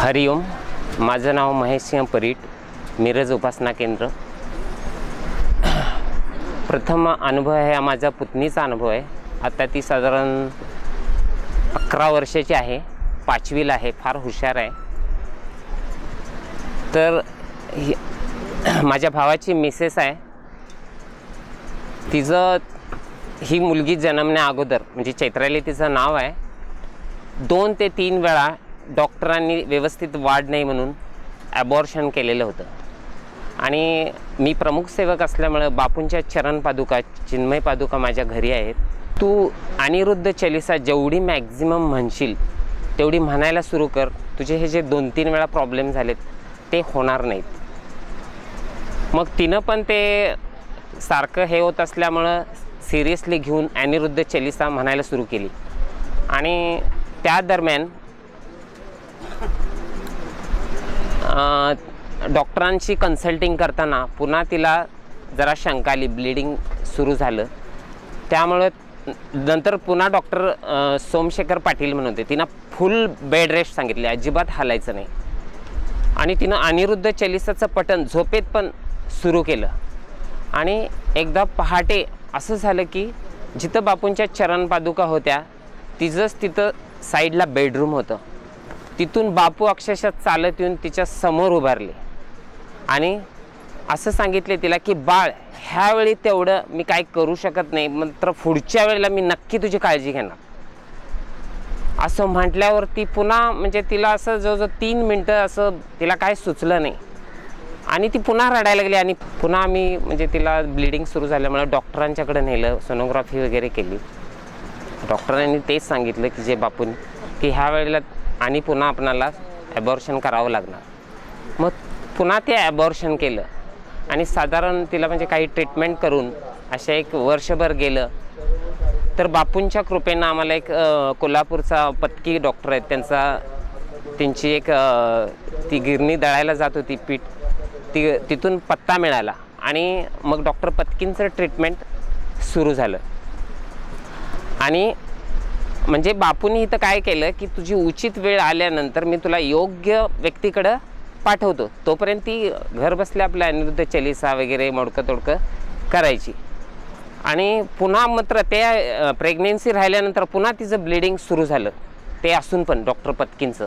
हरिओम, माझं नाव महेश सिंह परीट, मिरज उपासना केंद्र। प्रथम अनुभव आहे माझा पुतणीचा अनुभव आहे। आता ती साधारण 11 वर्षाची आहे, 5वीला आहे, फार हुशार आहे। तर माझ्या भावाची मिसेस आहे। तिचं ही मुलगी जन्मण्या अगोदर म्हणजे चैत्राली तिचं नाव आहे, 2 ते 3 वेळा डॉक्टरांनी व्यवस्थित वाढ नाही म्हणून ॲबॉर्शन केलेलं होतं। आणि मी प्रमुख सेवक असल्यामुळे बापूंच्या चरण पादुका, चिन्मय पादुका माझ्या घरी आहेत। तू अनिरुद्ध चालीसा जेवढी मॅक्झिमम म्हणशील तेवढी म्हणायला सुरू कर, तुझे हे जे 2-3 वेळा प्रॉब्लेम झालेत ते होणार नाहीत। मग तिनं पण ते सारखं हे होत असल्यामुळं सिरियसली घेऊन अनिरुद्ध चालीसा म्हणायला सुरू केली। आणि त्या दरम्यान डॉक्टरांशी कन्सल्टिंग करताना पुन्हा तिला जरा शंका आली, ब्लिडिंग सुरू झालं। त्यामुळे नंतर पुन्हा डॉक्टर सोमशेखर पाटील म्हणून होते, तिनं फुल बेड रेस्ट सांगितली, अजिबात हालायचं नाही। आणि तिनं अनिरुद्ध चालीसाचं पठण झोपेत पण सुरू केलं। आणि एकदा पहाटे असं झालं की जिथं बापूंच्या चरण पादुका होत्या तिचंच तिथं साईडला बेडरूम होतं, तिथून बापू अक्षरशः चालत येऊन तिच्या समोर उभारले आणि असं सांगितले तिला की बाळ, ह्यावेळी तेवढं मी काय करू शकत नाही, मात्र पुढच्या वेळेला मी नक्की तुझी काळजी घेणार। असं म्हटल्यावर ती पुन्हा म्हणजे तिला असं जवळजवळ 3 मिनटं असं तिला काय सुचलं नाही आणि ती पुन्हा रडायला लागली। आणि पुन्हा आम्ही म्हणजे तिला ब्लिडिंग सुरू झाल्यामुळे डॉक्टरांच्याकडे नेलं, सोनोग्राफी वगैरे केली। डॉक्टरांनी तेच सांगितलं की जे बापून की ह्या वेळेला आणि पुन्हा आपणाला ॲबॉर्शन करावं लागणार। मग पुन्हा ते ॲबॉर्शन केलं आणि साधारण तिला म्हणजे काही ट्रीटमेंट करून अशा 1 वर्षभर गेलं। तर बापूंच्या कृपेनं आम्हाला एक कोल्हापूरचा पत्की डॉक्टर आहेत, त्यांची एक ती गिरणी दळायला जात होती पीठ, तिथून पत्ता मिळाला आणि मग डॉक्टर पत्कींचं ट्रीटमेंट सुरू झालं। आणि म्हणजे बापूंनी इथं काय केलं की तुझी उचित वेळ आल्यानंतर मी तुला योग्य व्यक्तीकडं पाठवतो, तोपर्यंत ती घर बसल्या आपल्या अनिरुद्ध चालीसा वगैरे मोडकं तोडकं करायची। आणि पुन्हा मात्र ते प्रेग्नेन्सी राहिल्यानंतर पुन्हा तिचं ब्लिडिंग सुरू झालं, ते असून पण डॉक्टर पत्कींचं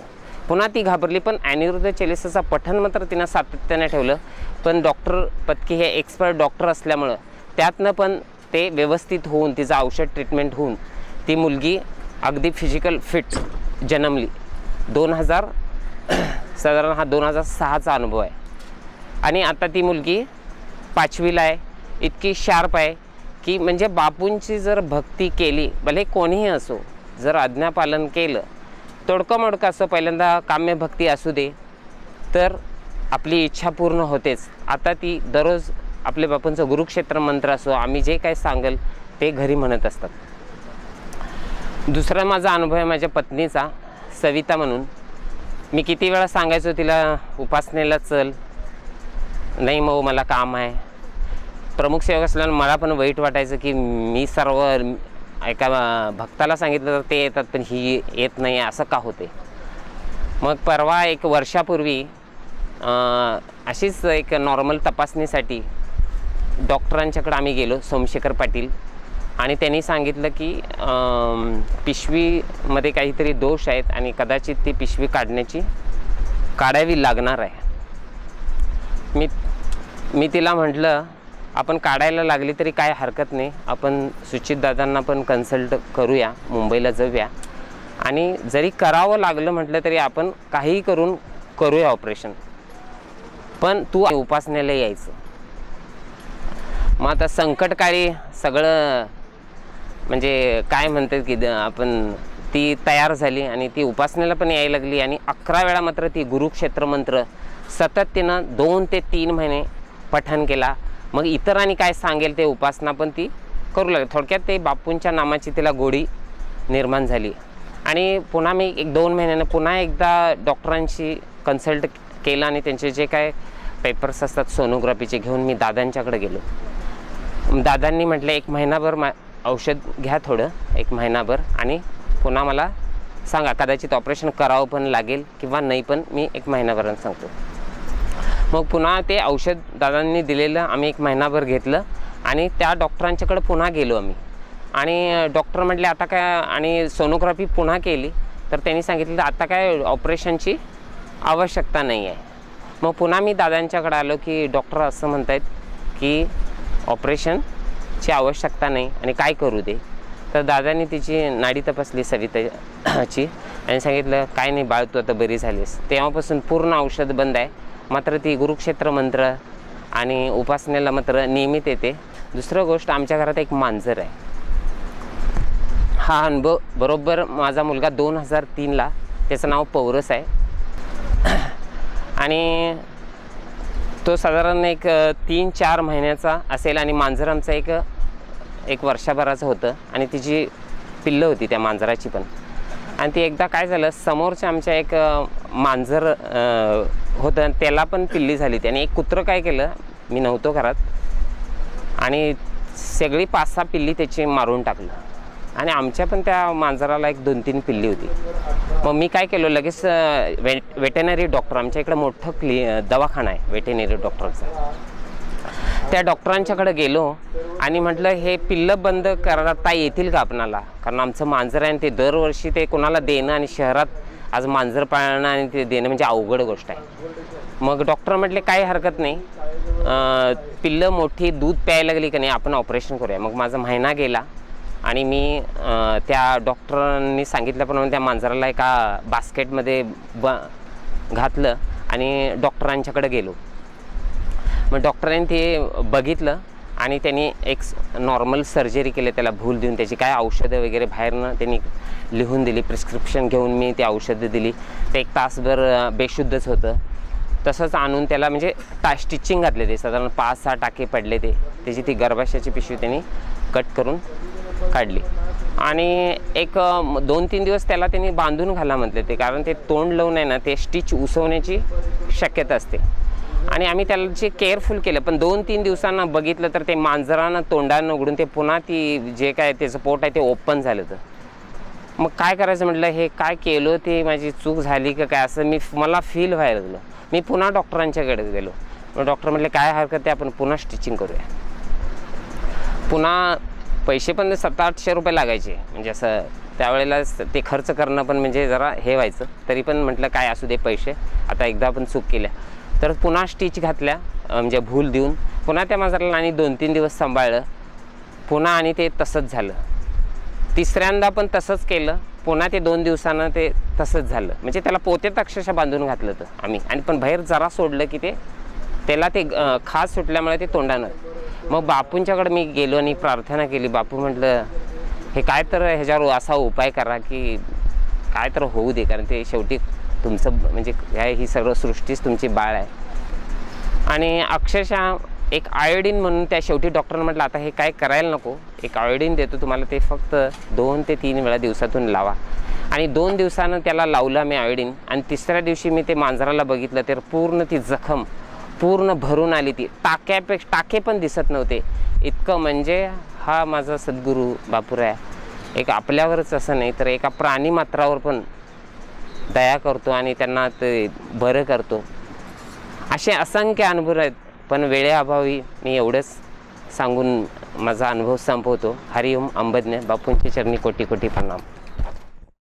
पुन्हा ती घाबरली। पण अनिरुद्ध चालीसाचं पठण मात्र तिनं सातत्याने ठेवलं। पण डॉक्टर पत्की हे एक्सपर्ट डॉक्टर असल्यामुळं त्यातनं पण ते व्यवस्थित होऊन तिचं औषध ट्रीटमेंट होऊन ती मुलगी अगदी फिजिकल फिट जन्मली। साधारण हा 2006चा अनुभव आहे। आणि आता ती मुलगी 5वीला आहे, इतकी शार्प आहे की म्हणजे बापूंची जर भक्ती केली, भले कोणीही असो, जर आज्ञापालन केलं, तोडकं मोडकं असं पहिल्यांदा काम्य भक्ती असू दे तर आपली इच्छा पूर्ण होतेच। आता ती दररोज आपले बापूंचं गुरुक्षेत्र मंत्र असो, आम्ही जे काय सांगेल ते घरी म्हणत असतात। दुसरा माझा अनुभव आहे माझ्या पत्नीचा, सविता म्हणून। मी किती वेळा सांगायचो तिला उपासनेला चल, नाही मग मला काम आहे। प्रमुख सेवक असल्यानं मला पण वाईट वाटायचं की मी सर्व एका भक्ताला सांगितलं तर ते येतात पण ही येत नाही, असं का होते। मग परवा 1 वर्षापूर्वी अशीच एक नॉर्मल तपासणीसाठी डॉक्टरांच्याकडे आम्ही गेलो, सोमशेखर पाटील, आणि त्यांनी सांगितलं की पिशवीमध्ये काहीतरी दोष आहेत आणि कदाचित ती पिशवी काढावी लागणार आहे। मी तिला म्हटलं आपण काढायला लागली तरी काय हरकत नाही, आपण सुचित दादांना पण कन्सल्ट करूया, मुंबईला जाऊया, आणि जरी करावं लागलं म्हटलं तरी आपण काहीही करूया ऑपरेशन, पण तू उपासनेला यायचं। मग आता संकटकाळी सगळं म्हणजे काय म्हणतात की आपण ती तयार झाली आणि ती उपासनेला पण यायला लागली। आणि 11 वेळा मात्र ती गुरुक्षेत्र मंत्र सतत तिनं 2 ते 3 महिने पठण केला। मग इतरांनी काय सांगेल ते उपासना पण ती करू लागली। थोडक्यात ते बापूंच्या नामाची तिला गोडी निर्माण झाली। आणि पुन्हा मी 1-2 महिन्यानं पुन्हा एकदा डॉक्टरांशी कन्सल्ट केलं आणि त्यांचे जे काय पेपर्स असतात सोनोग्राफीचे घेऊन मी दादांच्याकडे गेलो। दादांनी म्हटलं 1 महिनाभर औषध घ्या, थोडं 1 महिनाभर, आणि पुन्हा मला सांगा, कदाचित ऑपरेशन करावं पण लागेल किंवा नाही, पण मी 1 महिनाभरानं सांगतो. मग पुन्हा ते औषध दादांनी दिलेलं आम्ही 1 महिनाभर घेतलं आणि त्या डॉक्टरांच्याकडे पुन्हा गेलो आम्ही. आणि डॉक्टर म्हटले आता काय, आणि सोनोग्राफी पुन्हा केली तर त्यांनी सांगितलं आता काय ऑपरेशनची आवश्यकता नाही आहे. मग पुन्हा मी दादांच्याकडे आलो की डॉक्टर असं म्हणत आहेत की ऑपरेशनची आवश्यकता नाही आणि काय करू दे. तर दादांनी तिची नाडी तपासली सविताची आणि सांगितलं काय नाही बाळ, तू आता बरी झालीस. तेव्हापासून पूर्ण औषध बंद आहे, मात्र ती गुरुक्षेत्र मंत्र आणि उपासनेला मात्र नियमित येते. दुसरं गोष्ट, आमच्या घरात एक मांजर आहे. हा अनुभव बरोबर माझा मुलगा 2003ला, त्याचं नाव पौरस आहे आणि तो साधारण एक 3-4 महिन्याचा असेल आणि मांजर आमचं एक वर्षभराचं होतं आणि तिची पिल्लं होती त्या मांजराची पण. आणि ती एकदा काय झालं, समोरच्या आमच्या एक मांजर होतं, त्याला पण पिल्ली झाली होती आणि एक कुत्रं काय केलं, मी नव्हतो घरात, आणि सगळी 5-6 पिल्ली त्याची मारून टाकलं आणि आमच्या पण त्या मांजराला 1-2-3 पिल्ली होती. मग मी काय केलं, लगेच वेटेनरी डॉक्टर, आमच्या इकडं मोठं दवाखाना आहे वेटेनरी डॉक्टरचा, त्या डॉक्टरांच्याकडे गेलो आणि म्हटलं हे पिल्लं बंद करता येतील का आपणाला, कारण आमचं मांजर आहे आणि ते दरवर्षी ते कोणाला देणं आणि शहरात आज मांजर पाळणं आणि ते देणं म्हणजे अवघड गोष्ट आहे. मग डॉक्टर म्हटले काही हरकत नाही, पिल्लं मोठी दूध प्यायला लागली की नाही आपण ऑपरेशन करूया. मग माझा महिना गेला आणि मी त्या डॉक्टरांनी सांगितल्याप्रमाणे त्या मांजराला एका बास्केटमध्ये घातलं आणि डॉक्टरांच्याकडे गेलो. मग डॉक्टरांनी ते बघितलं आणि त्यांनी एक नॉर्मल सर्जरी केली, त्याला भूल देऊन त्याची काय औषधं वगैरे बाहेरनं त्यांनी लिहून दिली, प्रिस्क्रिप्शन घेऊन मी ती औषधं दिली. ते 1 तासभर बेशुद्धच होतं. तसंच आणून त्याला म्हणजे स्टिचिंग घातले, ते साधारण 5-6 टाके पडले, त्याची ती गर्भाशयाची पिशवी त्यांनी कट करून काढली आणि एक 2-3 दिवस त्याला त्यांनी बांधून घाला म्हटले ते, कारण ते तोंड लावून आहे ना ते स्टिच उसवण्याची शक्यता असते. आणि आम्ही त्याला केअरफुल केलं, पण 2-3 दिवसांना बघितलं तर ते मांजरानं तोंडानं उघडून ते पुन्हा ती जे काय त्याचं पोट आहे ते ओपन झालं. तर मग काय करायचं म्हटलं, हे काय केलं, ते माझी चूक झाली का काय असं मला फील व्हायला लागलं. मी पुन्हा डॉक्टरांच्याकडे गेलो. मग डॉक्टर म्हटले काय हरकत आहे, आपण पुन्हा स्टिचिंग करूया. पुन्हा पैसे पण 700-800 रुपये लागायचे, म्हणजे असं त्यावेळेला ते खर्च करणं पण म्हणजे जरा हे व्हायचं. तरी पण म्हटलं काय असू दे पैसे, आता एकदा आपण चूक केल्या. तर पुन्हा स्टिच घातल्या, म्हणजे भूल देऊन पुन्हा त्या मांजराला आणि 2-3 दिवस सांभाळलं पुन्हा आणि ते तसंच झालं. तिसऱ्यांदा पण तसंच केलं, पुन्हा ते 2 दिवसानं ते तसंच झालं. म्हणजे त्याला पोत्यात अक्षरशः बांधून घातलं तर आम्ही, आणि पण बाहेर जरा सोडलं की त्याला ते खास सुटल्यामुळे ते तोंडानं. मग बापूंच्याकडे मी गेलो आणि प्रार्थना केली. बापू म्हटलं हे काय तर ह्याच्यावर असा उपाय करा की काय तर होऊ दे, कारण ते शेवटी तुमचं म्हणजे ही सर्व सृष्टीच तुमची बाळ आहे. आणि अक्षरशः एक आयोडीन म्हणून त्या शेवटी डॉक्टरनं म्हटलं आता हे काय करायला नको, एक आयोडीन देतो तुम्हाला, ते फक्त 2 ते 3 वेळा दिवसातून लावा. आणि 2 दिवसानं त्याला लावलं मी आयोडीन. आणि तिसऱ्या दिवशी मी ते मांजराला बघितलं तर पूर्ण ती जखम पूर्ण भरून आली, ती टाके पण दिसत नव्हते इतकं. म्हणजे हा माझा सद्गुरू बापूराय एक आपल्यावरच असं नाही तर एका प्राणी मात्रावर पण दया करतो आणि त्यांना ते बरं करतो. असे असंख्य अनुभव आहेत, पण वेळेअभावी मी एवढंच सांगून माझा अनुभव संपवतो. हरिओम अंबज्ञ. बापूंच्या चरणी कोटी कोटी प्रणाम.